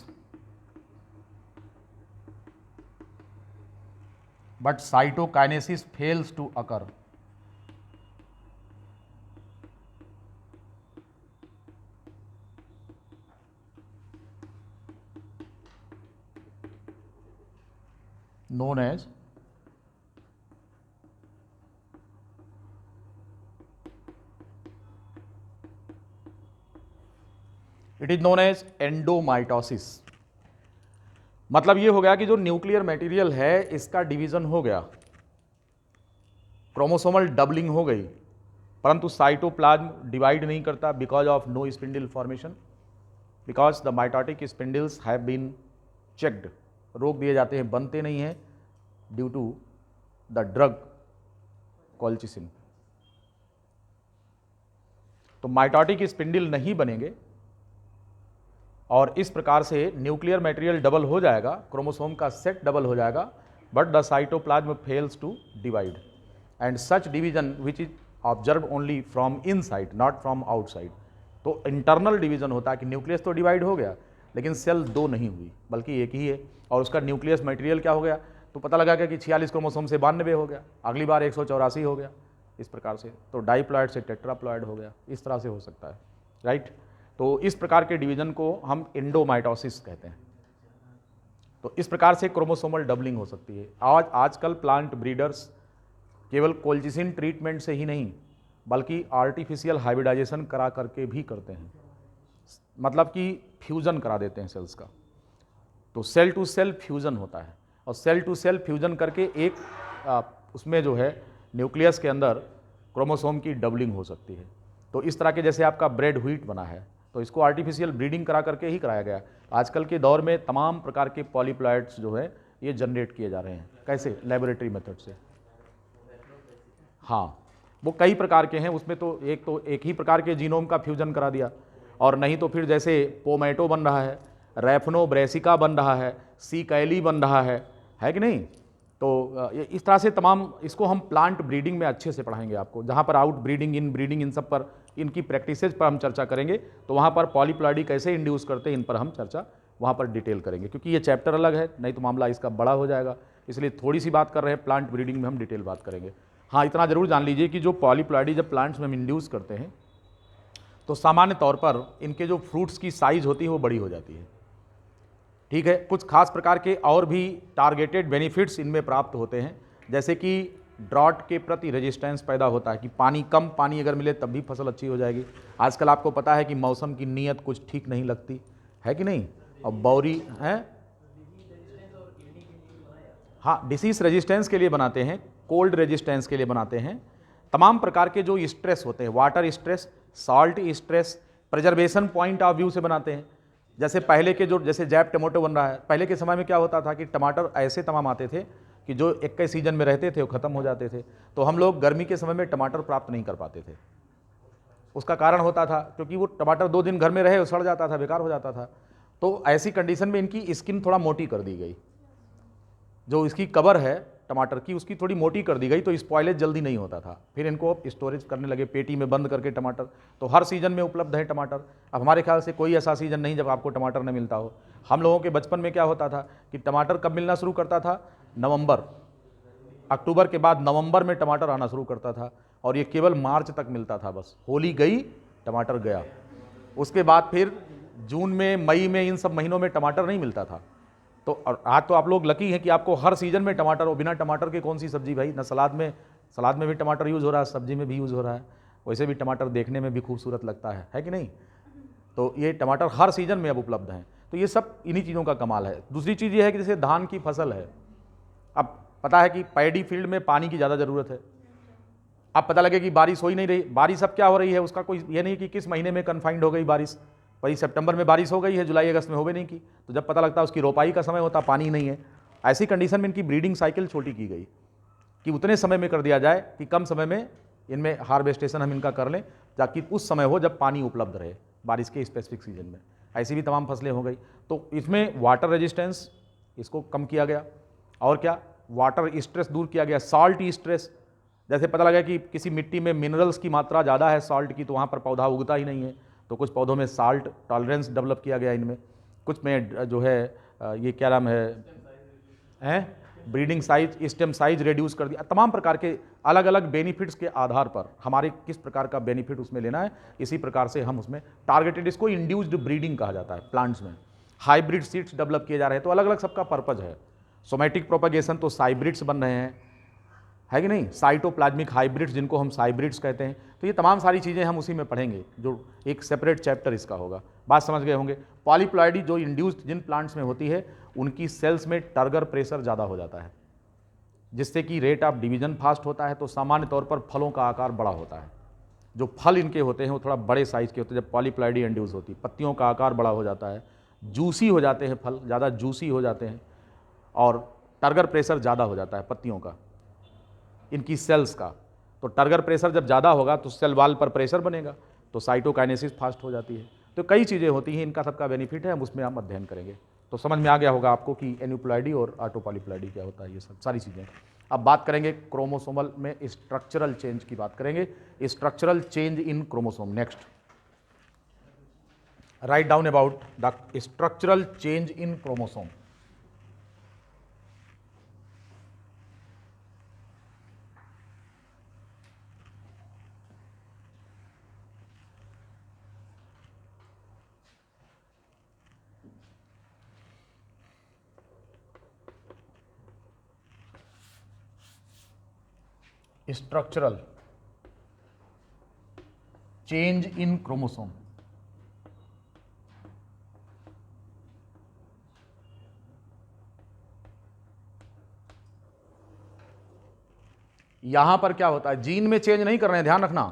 but cytokinesis fails to occur. Known as it is known as endomitosis. मतलब ये हो गया कि जो न्यूक्लियर मटेरियल है इसका डिवीजन हो गया, क्रोमोसोमल डबलिंग हो गई, परंतु साइटोप्लाज्म डिवाइड नहीं करता because of no spindle formation, because the mitotic spindles have been checked, रोक दिए जाते हैं, बनते नहीं हैं due to the drug colchicine. तो माइटोटिक स्पिंडल नहीं बनेंगे और इस प्रकार से न्यूक्लियर मटेरियल डबल हो जाएगा, क्रोमोसोम का सेट डबल हो जाएगा, but the cytoplasm fails to divide and such division which is observe only from inside not from outside तो इंटरनल डिवीजन होता है कि न्यूक्लियस तो डिवाइड हो गया लेकिन सेल 2 नहीं हुई बल्कि एक ही है, और उसका न्यूक्लियस मटेरियल क्या हो गया, तो पता लगा कि 46 क्रोमोसोम से 92 हो गया, अगली बार 184 हो गया, इस प्रकार से। तो डाइप्लॉइड से टेट्राप्लॉइड हो गया, इस तरह से हो सकता है, राइट। तो इस प्रकार के डिवीजन को हम एंडोमाइटोसिस कहते हैं। तो इस प्रकार से क्रोमोसोमल डबलिंग हो सकती है। आजकल प्लांट ब्रीडर्स केवल कोल्चिसिन ट्रीटमेंट से ही नहीं बल्कि आर्टिफिशियल हाइब्रिडाइजेशन करा करके भी करते हैं, मतलब कि फ्यूजन करा देते हैं सेल्स का। तो सेल टू सेल फ्यूजन होता है, और सेल टू सेल फ्यूजन करके एक उसमें जो है न्यूक्लियस के अंदर क्रोमोसोम की डबलिंग हो सकती है। तो इस तरह के जैसे आपका ब्रेड व्हीट बना है, तो इसको आर्टिफिशियल ब्रीडिंग करा करके ही कराया गया। आजकल के दौर में तमाम प्रकार के पॉलीप्लॉइड्स जो है ये जनरेट किए जा रहे हैं। कैसे? लेबोरेटरी मेथड से। हाँ, वो कई प्रकार के हैं, उसमें तो एक ही प्रकार के जीनोम का फ्यूजन करा दिया, और नहीं तो फिर जैसे पोमेटो बन रहा है, रैफनो ब्रेसिका बन रहा है, सी कैली बन रहा है कि नहीं। तो इस तरह से तमाम, इसको हम प्लांट ब्रीडिंग में अच्छे से पढ़ाएंगे आपको, जहाँ पर आउट ब्रीडिंग, इन ब्रीडिंग, इन सब पर, इनकी प्रैक्टिसेज पर हम चर्चा करेंगे। तो वहाँ पर पॉलीप्लॉइडी कैसे इंड्यूस करते हैं इन पर हम चर्चा वहाँ पर डिटेल करेंगे, क्योंकि ये चैप्टर अलग है, नहीं तो मामला इसका बड़ा हो जाएगा, इसलिए थोड़ी सी बात कर रहे हैं। प्लांट ब्रीडिंग में हम डिटेल बात करेंगे। हाँ, इतना जरूर जान लीजिए कि जो पॉलीप्लॉइडी जब प्लांट्स में हम इंड्यूस करते हैं तो सामान्य तौर पर इनके जो फ्रूट्स की साइज होती है वो बड़ी हो जाती है, ठीक है। कुछ खास प्रकार के और भी टारगेटेड बेनिफिट्स इनमें प्राप्त होते हैं, जैसे कि ड्रॉट के प्रति रेजिस्टेंस पैदा होता है, कि कम पानी अगर मिले तब भी फसल अच्छी हो जाएगी। आजकल आपको पता है कि मौसम की नीयत कुछ ठीक नहीं लगती है कि नहीं, और बौरी है। हाँ, डिसीज रेजिस्टेंस के लिए बनाते हैं, कोल्ड रेजिस्टेंस के लिए बनाते हैं, तमाम प्रकार के जो स्ट्रेस होते हैं, water stress, salt stress, preservation point of view से बनाते हैं। जैसे पहले के जो, जैसे जैप टमाटो बन रहा है, पहले के समय में क्या होता था कि टमाटर ऐसे तमाम आते थे कि जो एक ही सीजन में रहते थे वो खत्म हो जाते थे, तो हम लोग गर्मी के समय में टमाटर प्राप्त नहीं कर पाते थे। उसका कारण होता था क्योंकि वो टमाटर 2 दिन घर में रहे, सड़ जाता था, बेकार हो जाता था। तो ऐसी कंडीशन में इनकी स्किन थोड़ा मोटी कर दी गई, जो इसकी कवर है टमाटर की उसकी थोड़ी मोटी कर दी गई, तो स्पॉइलेज जल्दी नहीं होता था। फिर इनको स्टोरेज करने लगे पेटी में बंद करके टमाटर, तो हर सीजन में उपलब्ध है टमाटर। अब हमारे ख्याल से कोई ऐसा सीजन नहीं जब आपको टमाटर न मिलता हो। हम लोगों के बचपन में क्या होता था कि टमाटर कब मिलना शुरू करता था? नवंबर, अक्टूबर के बाद नवंबर में टमाटर आना शुरू करता था, और ये केवल मार्च तक मिलता था। बस होली गई, टमाटर गया। उसके बाद फिर जून में, मई में, इन सब महीनों में टमाटर नहीं मिलता था। तो और आज तो आप लोग लकी हैं कि आपको हर सीजन में टमाटर हो। बिना टमाटर के कौन सी सब्जी भाई? ना सलाद में भी टमाटर यूज़ हो रहा है, सब्जी में भी यूज़ हो रहा है। वैसे भी टमाटर देखने में भी खूबसूरत लगता है कि नहीं। तो ये टमाटर हर सीजन में अब उपलब्ध हैं। तो ये सब इन्हीं चीज़ों का कमाल है। दूसरी चीज़ ये है कि जैसे धान की फसल है, अब पता है कि पैडी फील्ड में पानी की ज़्यादा ज़रूरत है। अब पता लगे कि बारिश हो ही नहीं रही, बारिश अब क्या हो रही है उसका कोई ये नहीं कि किस महीने में कन्फाइंड हो गई बारिश। भाई सितंबर में बारिश हो गई है, जुलाई अगस्त में हो भी नहीं की, तो जब पता लगता है उसकी रोपाई का समय होता, पानी नहीं है। ऐसी कंडीशन में इनकी ब्रीडिंग साइकिल छोटी की गई कि उतने समय में कर दिया जाए कि कम समय में इनमें हार्वेस्टेशन हम इनका कर लें, ताकि उस समय हो जब पानी उपलब्ध रहे बारिश के स्पेसिफिक सीजन में। ऐसी भी तमाम फसलें हो गई। तो इसमें वाटर रेजिस्टेंस इसको कम किया गया, और क्या, वाटर स्ट्रेस दूर किया गया, सॉल्ट स्ट्रेस। जैसे पता लगा कि किसी मिट्टी में मिनरल्स की मात्रा ज़्यादा है सॉल्ट की, तो वहाँ पर पौधा उगता ही नहीं है, तो कुछ पौधों में साल्ट टॉलरेंस डेवलप किया गया इनमें। कुछ में जो है ये क्या नाम है breeding size, stem size reduce कर दिया। तमाम प्रकार के अलग अलग बेनिफिट्स के आधार पर हमारे किस प्रकार का बेनिफिट उसमें लेना है, इसी प्रकार से हम उसमें टारगेटेड, इसको इंड्यूस्ड ब्रीडिंग कहा जाता है। प्लांट्स में हाइब्रिड सीड्स डेवलप किए जा रहे हैं, तो अलग अलग सबका पर्पज है। सोमेटिक प्रोपगेशन तो साइब्रिड्स बन रहे हैं, है कि नहीं, साइटोप्लाज्मिक हाइब्रिड्स जिनको हम साइब्रिड्स कहते हैं। तो ये तमाम सारी चीज़ें हम उसी में पढ़ेंगे, जो एक सेपरेट चैप्टर इसका होगा। बात समझ गए होंगे। पॉलीप्लॉइडी जो इंड्यूस्ड जिन प्लांट्स में होती है, उनकी सेल्स में टर्गर प्रेशर ज़्यादा हो जाता है, जिससे कि रेट ऑफ डिवीजन फास्ट होता है। तो सामान्य तौर पर फलों का आकार बड़ा होता है। जो फल इनके होते हैं वो थोड़ा बड़े साइज़ के होते हैं जब पॉलीप्लॉइडी इंड्यूस होती है। पत्तियों का आकार बड़ा हो जाता है, जूसी हो जाते हैं फल, ज़्यादा जूसी हो जाते हैं, और टर्गर प्रेशर ज़्यादा हो जाता है पत्तियों का, इनकी सेल्स का। तो टर्गर प्रेशर जब ज़्यादा होगा तो सेल वाल पर प्रेशर बनेगा, तो साइटोकाइनेसिस फास्ट हो जाती है। तो कई चीज़ें होती हैं, इनका सबका बेनिफिट है, हम उसमें हम अध्ययन करेंगे। तो समझ में आ गया होगा आपको कि एन्यूप्लॉइडी और ऑटोपॉलीप्लॉइडी क्या होता है, ये सब सारी चीज़ें। अब बात करेंगे क्रोमोसोमल में स्ट्रक्चरल चेंज की बात करेंगे, structural change in chromosome. Next Write down about the structural change in chromosome. Structural change in chromosome. यहां पर क्या होता है, जीन में चेंज नहीं कर रहे हैं, ध्यान रखना।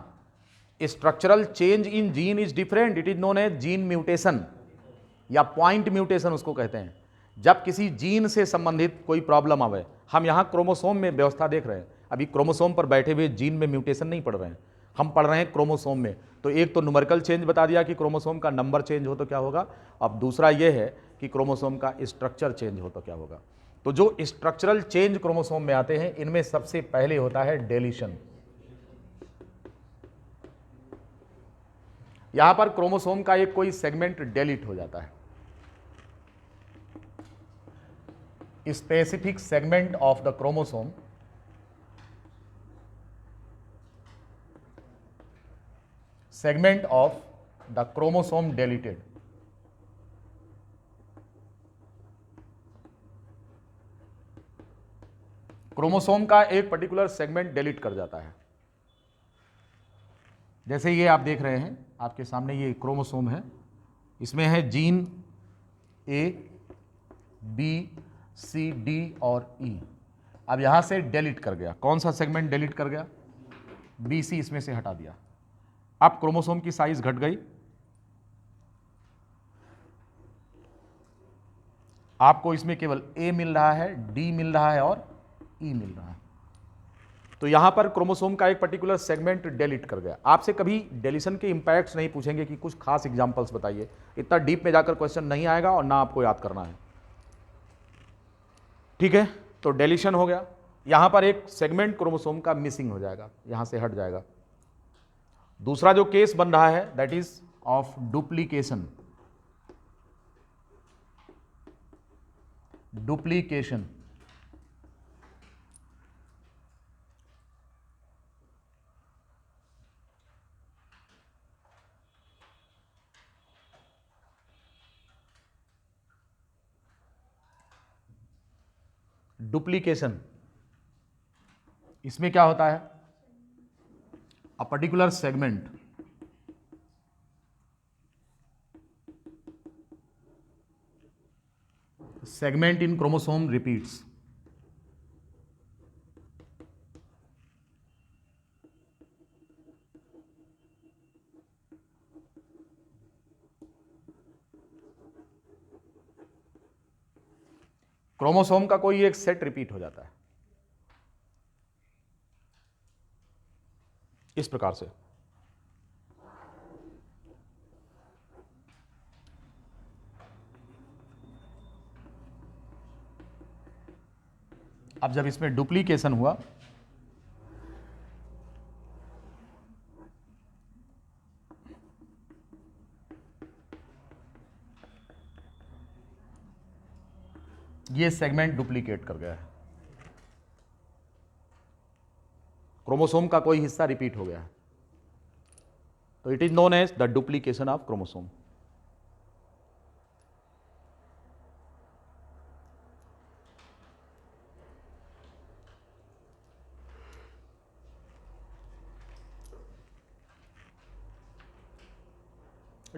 Structural change in gene is different, it is known as gene mutation या पॉइंट म्यूटेशन उसको कहते हैं। जब किसी जीन से संबंधित कोई प्रॉब्लम आवे, हम यहां क्रोमोसोम में व्यवस्था देख रहे हैं, अभी क्रोमोसोम पर बैठे हुए जीन में म्यूटेशन नहीं पढ़ रहे हैं, हम पढ़ रहे हैं क्रोमोसोम में। तो एक तो न्यूमेरिकल चेंज बता दिया कि क्रोमोसोम का नंबर चेंज हो तो क्या होगा, अब दूसरा यह है कि क्रोमोसोम का स्ट्रक्चर चेंज हो तो क्या होगा। तो जो स्ट्रक्चरल चेंज क्रोमोसोम में आते हैं, इनमें सबसे पहले होता है डेलीशन। यहां पर क्रोमोसोम का एक कोई सेगमेंट डेलीट हो जाता है, specific segment of the chromosome deleted। Chromosome का एक पर्टिकुलर सेगमेंट डिलीट कर जाता है। जैसे ये आप देख रहे हैं, आपके सामने ये क्रोमोसोम है, इसमें है gene A, B, C, D और ई। अब यहां से डिलीट कर गया, कौन सा सेगमेंट डिलीट कर गया, बी, सी इसमें से हटा दिया। अब क्रोमोसोम की साइज घट गई, आपको इसमें केवल ए मिल रहा है, डी मिल रहा है और ई मिल रहा है। तो यहां पर क्रोमोसोम का एक पर्टिकुलर सेगमेंट डिलीट कर गया। आपसे कभी डिलीशन के इंपैक्ट्स नहीं पूछेंगे कि कुछ खास एग्जांपल्स बताइए, इतना डीप में जाकर क्वेश्चन नहीं आएगा और ना आपको याद करना है, ठीक है। तो डिलीशन हो गया, यहां पर एक सेगमेंट क्रोमोसोम का मिसिंग हो जाएगा, यहां से हट जाएगा। दूसरा जो केस बन रहा है that is of duplication. Duplication duplication इसमें क्या होता है, a particular segment in chromosome repeats. Chromosome का कोई एक सेट रिपीट हो जाता है इस प्रकार से। अब जब इसमें डुप्लीकेशन हुआ, ये सेगमेंट डुप्लीकेट कर गया है, क्रोमोसोम का कोई हिस्सा रिपीट हो गया है, तो it is known as the duplication of chromosome.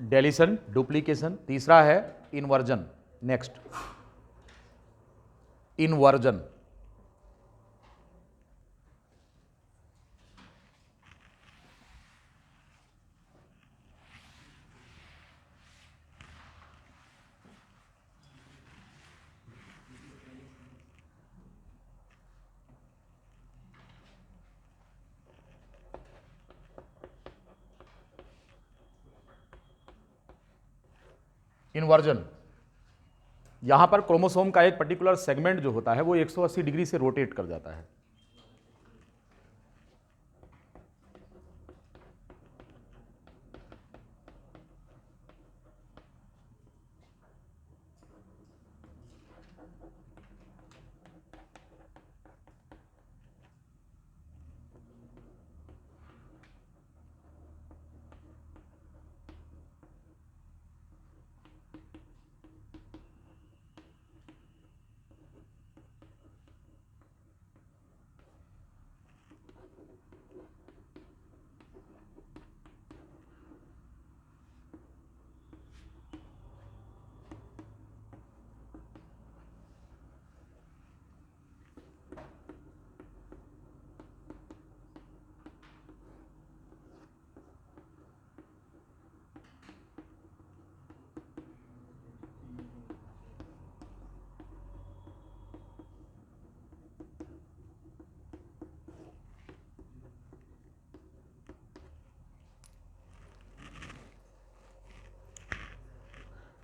Deletion, duplication, तीसरा है इन्वर्जन। Next, inversion. इन्वर्जन, यहां पर क्रोमोसोम का एक पर्टिकुलर सेगमेंट जो होता है वो 180 डिग्री से रोटेट कर जाता है।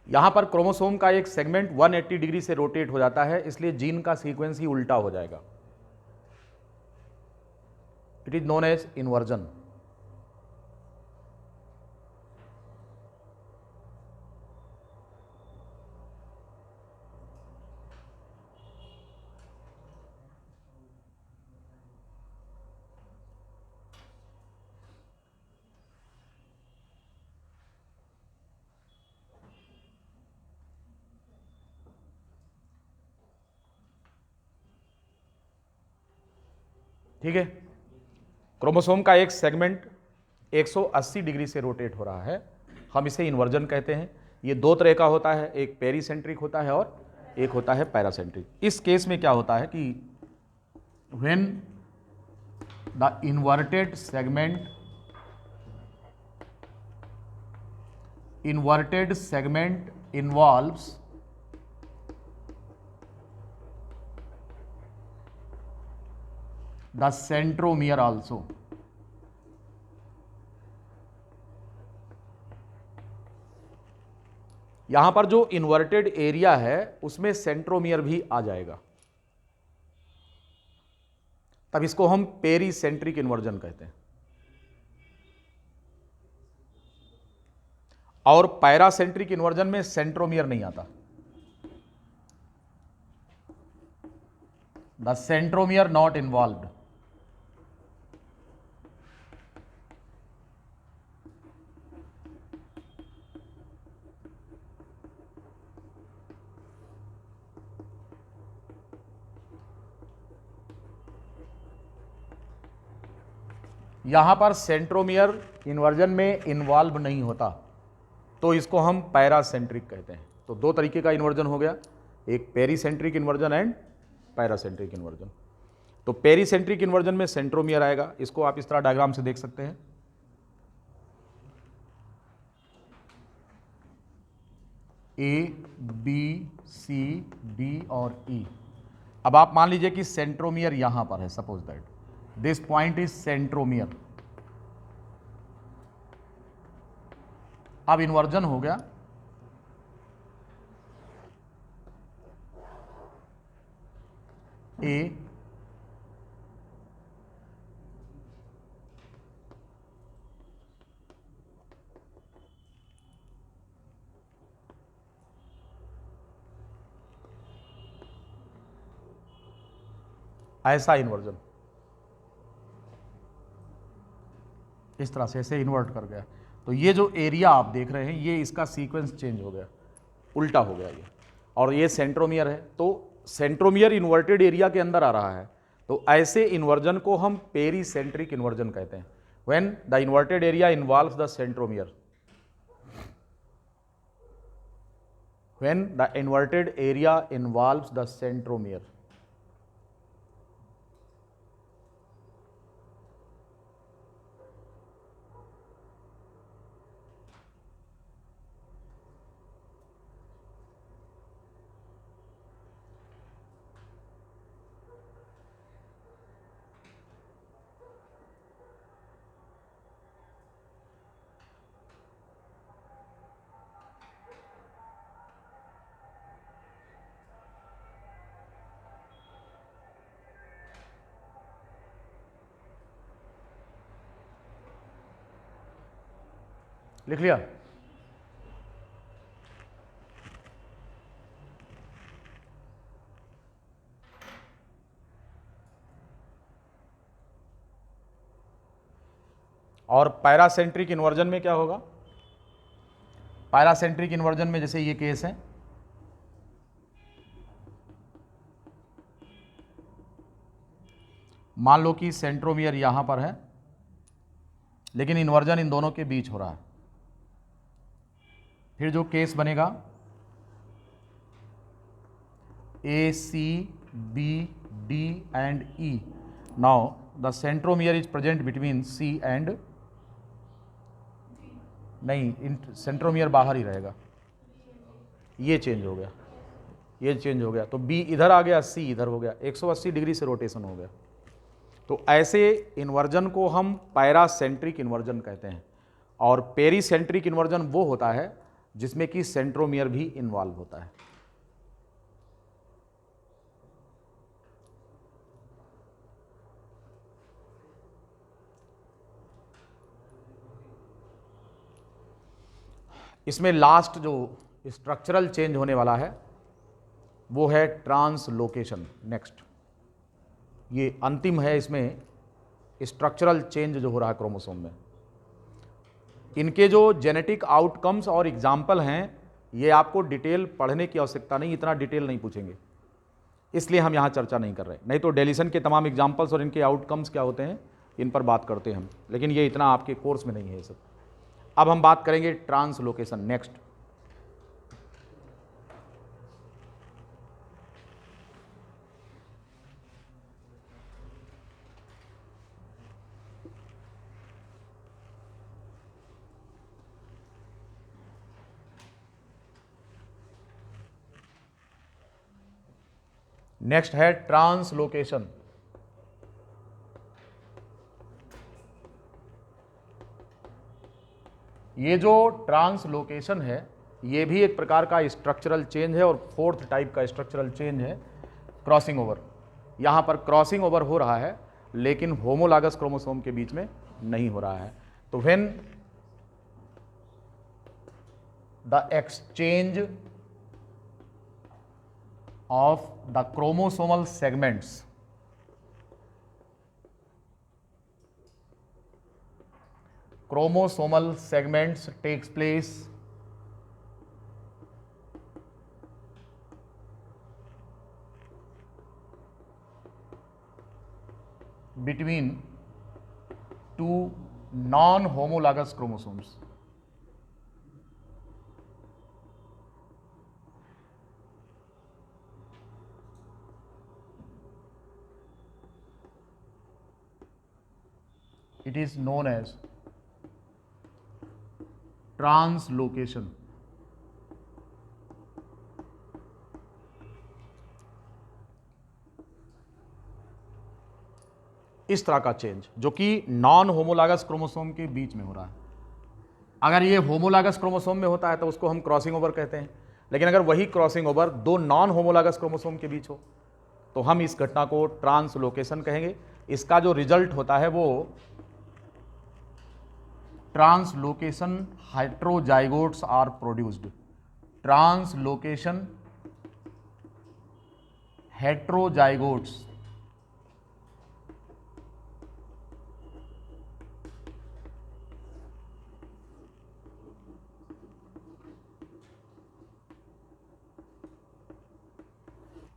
यहां पर क्रोमोसोम का एक सेगमेंट 180 डिग्री से रोटेट हो जाता है, इसलिए जीन का सीक्वेंस ही उल्टा हो जाएगा। It is known as inversion. ठीक है, क्रोमोसोम का एक सेगमेंट 180 डिग्री से रोटेट हो रहा है, हम इसे इन्वर्जन कहते हैं। ये दो तरह का होता है, एक पेरीसेंट्रिक होता है और एक होता है पैरासेंट्रिक। इस केस में क्या होता है कि when the inverted segment involves the centromere also. यहां पर जो इन्वर्टेड एरिया है उसमें सेंट्रोमियर भी आ जाएगा, तब इसको हम पेरीसेंट्रिक इन्वर्जन कहते हैं। और पैरासेंट्रिक इन्वर्जन में सेंट्रोमियर नहीं आता। The centromere not involved. यहां पर सेंट्रोमियर इन्वर्जन में इन्वॉल्व नहीं होता, तो इसको हम पैरासेंट्रिक कहते हैं। तो दो तरीके का इन्वर्जन हो गया, एक pericentric inversion and paracentric inversion. तो पेरीसेंट्रिक इन्वर्जन में सेंट्रोमियर आएगा, इसको आप इस तरह डायग्राम से देख सकते हैं। ए बी सी डी और ई। अब आप मान लीजिए कि सेंट्रोमियर यहां पर है, suppose that this point is centromere. अब इन्वर्जन हो गया, ए ऐसा इन्वर्जन, इस तरह से ऐसे इन्वर्ट कर गया। तो ये जो एरिया आप देख रहे हैं, ये इसका सीक्वेंस चेंज हो गया, उल्टा हो गया ये, और ये सेंट्रोमियर है। तो सेंट्रोमियर इन्वर्टेड एरिया के अंदर आ रहा है, तो ऐसे इन्वर्जन को हम पेरीसेंट्रिक इन्वर्जन कहते हैं। When the inverted area involves the centromere, when the inverted area involves the centromere. लिख लिया? और पैरासेंट्रिक इन्वर्जन में क्या होगा? पैरासेंट्रिक इन्वर्जन में जैसे ये केस है, मान लो कि सेंट्रोमियर यहां पर है, लेकिन इन्वर्जन इन दोनों के बीच हो रहा है। फिर जो केस बनेगा, A C B D and E. Now the centromere is present between C and, नहीं, सेंट्रोमियर बाहर ही रहेगा। ये चेंज हो गया, ये चेंज हो गया, तो बी इधर आ गया, सी इधर हो गया, 180 डिग्री से रोटेशन हो गया। तो ऐसे इन्वर्जन को हम पैरासेंट्रिक इन्वर्जन कहते हैं। और पेरीसेंट्रिक इन्वर्जन वो होता है जिसमें कि सेंट्रोमियर भी इन्वॉल्व होता है। इसमें लास्ट जो स्ट्रक्चरल चेंज होने वाला है वो है ट्रांसलोकेशन। नेक्स्ट, ये अंतिम है इसमें स्ट्रक्चरल चेंज जो हो रहा है क्रोमोसोम में। इनके जो जेनेटिक आउटकम्स और एग्जाम्पल हैं ये आपको डिटेल पढ़ने की आवश्यकता नहीं, इतना डिटेल नहीं पूछेंगे, इसलिए हम यहाँ चर्चा नहीं कर रहे। नहीं तो डेलीशन के तमाम एग्जाम्पल्स और इनके आउटकम्स क्या होते हैं इन पर बात करते हैं हम, लेकिन ये इतना आपके कोर्स में नहीं है ये सब। अब हम बात करेंगे ट्रांसलोकेशन। नेक्स्ट, नेक्स्ट है ट्रांसलोकेशन। ये जो ट्रांसलोकेशन है ये भी एक प्रकार का स्ट्रक्चरल चेंज है और फोर्थ टाइप का स्ट्रक्चरल चेंज है क्रॉसिंग ओवर। यहां पर क्रॉसिंग ओवर हो रहा है लेकिन होमोलॉगस क्रोमोसोम के बीच में नहीं हो रहा है। तो when the exchange of the chromosomal segments takes place between two non-homologous chromosomes. It is known as translocation. इस तरह का चेंज जो कि नॉन होमोलॉगस क्रोमोसोम के बीच में हो रहा है। अगर ये होमोलॉगस क्रोमोसोम में होता है तो उसको हम क्रॉसिंग ओवर कहते हैं, लेकिन अगर वही क्रॉसिंग ओवर दो नॉन होमोलॉगस क्रोमोसोम के बीच हो तो हम इस घटना को ट्रांसलोकेशन कहेंगे। इसका जो रिजल्ट होता है वो translocation heterozygotes are produced. Translocation heterozygotes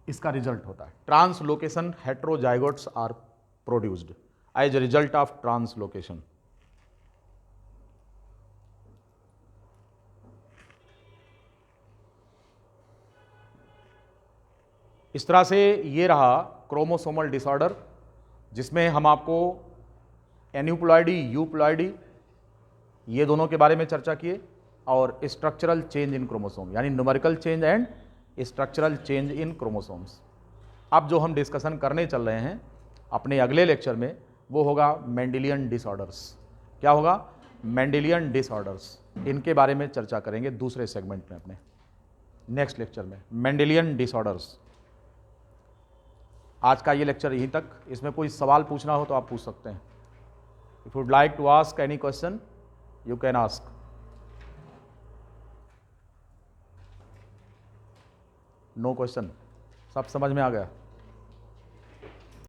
इसका रिजल्ट होता है। Translocation heterozygotes are produced as a result of translocation. इस तरह से ये रहा क्रोमोसोमल डिसऑर्डर, जिसमें हम आपको एन्यूप्लॉइडी यूप्लॉइडी ये दोनों के बारे में चर्चा किए और स्ट्रक्चरल चेंज इन क्रोमोसोम यानी numerical change and structural change in chromosomes. अब जो हम डिस्कशन करने चल रहे हैं अपने अगले लेक्चर में वो होगा मेंडेलियन डिसऑर्डर्स। क्या होगा? Mendelian disorders. इनके बारे में चर्चा करेंगे दूसरे सेगमेंट में अपने नेक्स्ट लेक्चर में, मेंडेलियन डिसऑर्डर्स। आज का ये लेक्चर यहीं तक। इसमें कोई सवाल पूछना हो तो आप पूछ सकते हैं। If would like to ask any question you can ask. No question? सब समझ में आ गया?